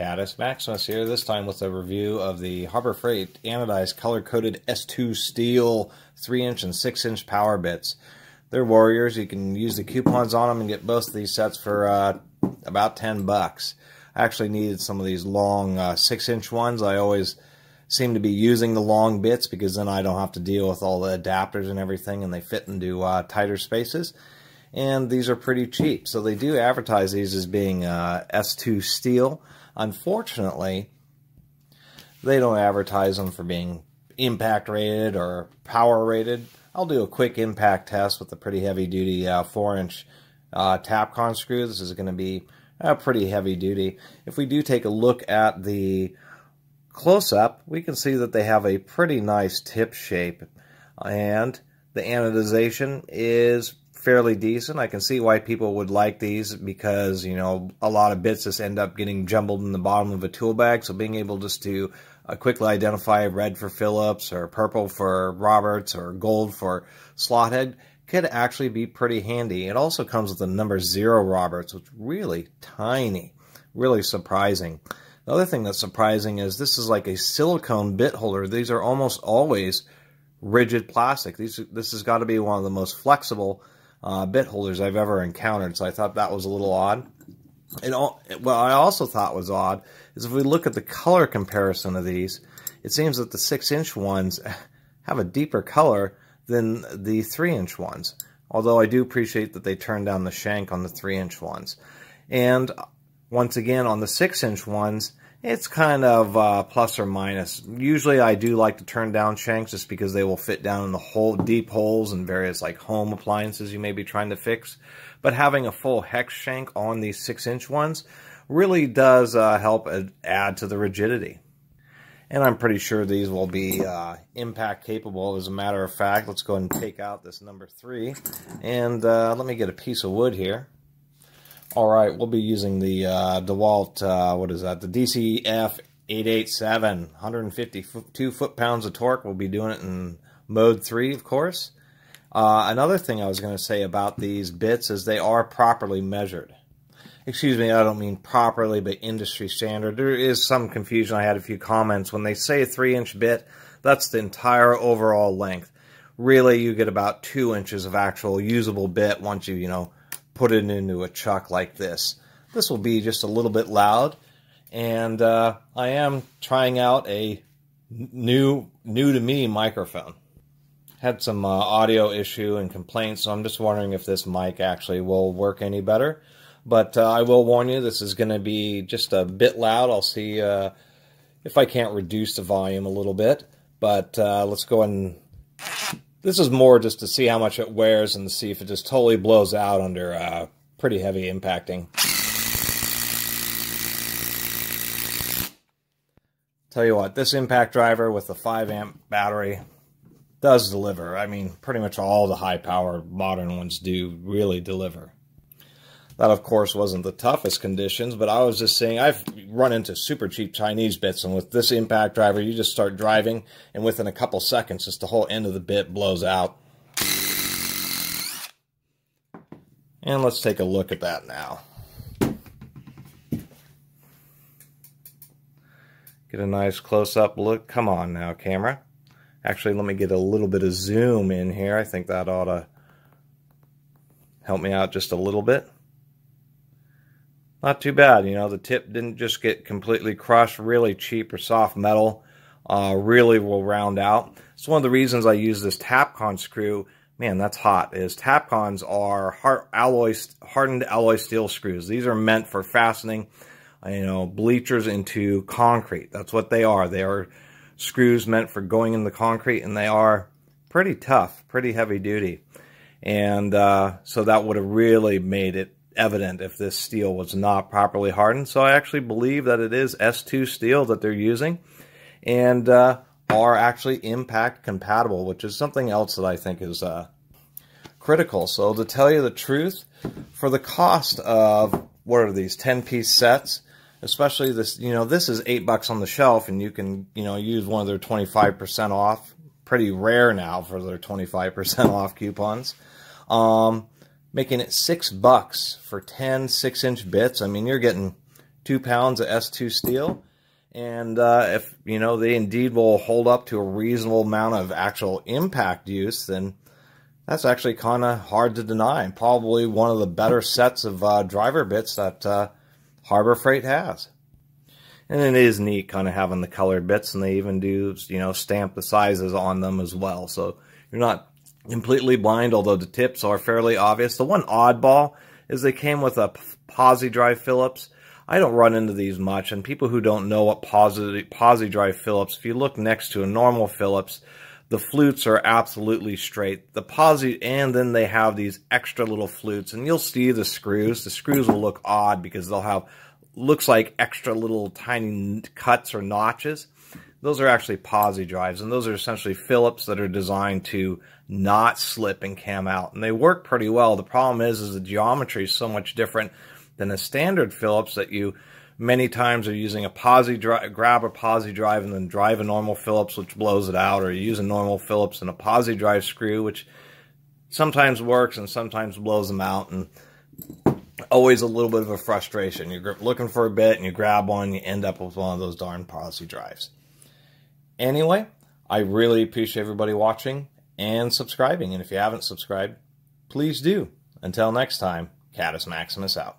Caddis, Maximus here, this time with a review of the Harbor Freight Anodized color-coded S2 steel 3-inch and 6-inch power bits. They're warriors. You can use the coupons on them and get both of these sets for about 10 bucks. I actually needed some of these long 6-inch ones. I always seem to be using the long bits because then I don't have to deal with all the adapters and everything, and they fit into tighter spaces. And these are pretty cheap, so they do advertise these as being S2 steel. Unfortunately, they don't advertise them for being impact rated or power rated. I'll do a quick impact test with a pretty heavy duty 4-inch Tapcon screw. This is going to be pretty heavy duty. If we do take a look at the close-up, we can see that they have a pretty nice tip shape, and the anodization is fairly decent. I can see why people would like these because, you know, a lot of bits just end up getting jumbled in the bottom of a tool bag, so being able just to quickly identify red for Phillips or purple for Roberts or gold for Slothead could actually be pretty handy. It also comes with the number 0 Roberts, which is really tiny, really surprising. The other thing that's surprising is this is like a silicone bit holder. These are almost always rigid plastic. This has got to be one of the most flexible bit holders I've ever encountered, so I thought that was a little odd. What I also thought was odd is if we look at the color comparison of these, it seems that the 6-inch ones have a deeper color than the 3-inch ones, although I do appreciate that they turned down the shank on the 3-inch ones. And once again, on the 6-inch ones, it's kind of plus or minus. Usually I do like to turn down shanks just because they will fit down in the deep holes in various like home appliances you may be trying to fix. But having a full hex shank on these 6-inch ones really does help add to the rigidity. And I'm pretty sure these will be impact capable. As a matter of fact, let's go ahead and take out this number 3. And let me get a piece of wood here. Alright, we'll be using the DeWalt, what is that, the DCF 887, 152 foot-pounds of torque. We'll be doing it in mode 3, of course. Another thing I was going to say about these bits is they are properly measured. Excuse me, I don't mean properly, but industry standard. There is some confusion. I had a few comments. When they say a 3-inch bit, that's the entire overall length. Really, you get about 2 inches of actual usable bit once you, put it into a chuck like this. This will be just a little bit loud, and I am trying out a new to me microphone. Had some audio issue and complaints, so I'm just wondering if this mic actually will work any better. But I will warn you, this is going to be just a bit loud. I'll see if I can't reduce the volume a little bit. But let's go ahead and... This is more just to see how much it wears and to see if it just totally blows out under pretty heavy impacting. Tell you what, this impact driver with the 5-amp battery does deliver. I mean, pretty much all the high-power modern ones do really deliver. That, of course, wasn't the toughest conditions, but I was just saying I've run into super cheap Chinese bits, and with this impact driver, you just start driving, and within a couple seconds, just the whole end of the bit blows out. And let's take a look at that now. Get a nice close-up look. Come on now, camera. Actually, let me get a little bit of zoom in here. I think that ought to help me out just a little bit. Not too bad, the tip didn't just get completely crushed. Really cheap or soft metal really will round out. It's one of the reasons I use this Tapcon screw. Man, that's hot. Tapcons are hardened alloy steel screws. These are meant for fastening, bleachers into concrete. That's what they are. They are screws meant for going in the concrete, and they are pretty tough, pretty heavy duty. And so that would have really made it evident if this steel was not properly hardened. So I actually believe that it is S2 steel that they're using, and are actually impact compatible, which is something else that I think is critical. So to tell you the truth, for the cost of, what are these, 10-piece sets, especially this, this is $8 on the shelf, and you can, use one of their 25% off. Pretty rare now for their 25% off coupons. Making it $6 for 10 6-inch bits. I mean, you're getting 2 pounds of S2 steel. And if, you know, they indeed will hold up to a reasonable amount of actual impact use, then that's actually kind of hard to deny. And probably one of the better sets of driver bits that Harbor Freight has. And it is neat kind of having the colored bits, and they even do, you know, stamp the sizes on them as well. So you're not completely blind, although the tips are fairly obvious. The one oddball is they came with a posi drive Phillips. I don't run into these much, and people who don't know what posi drive Phillips, if you look next to a normal Phillips, the flutes are absolutely straight. The posi, and then they have these extra little flutes, and you'll see the screws. The screws will look odd because they'll have, looks like extra little tiny cuts or notches. Those are actually posi drives, and those are essentially Phillips that are designed to not slip and cam out, and they work pretty well. The problem is the geometry is so much different than a standard Phillips that you many times are using a posi drive, grab a posi drive and then drive a normal Phillips, which blows it out, or you use a normal Phillips and a posi drive screw, which sometimes works and sometimes blows them out, and always a little bit of a frustration. You're looking for a bit and you grab one, you end up with one of those darn posi drives. Anyway, I really appreciate everybody watching and subscribing, and if you haven't subscribed, please do. Until next time, Catus Maximus out.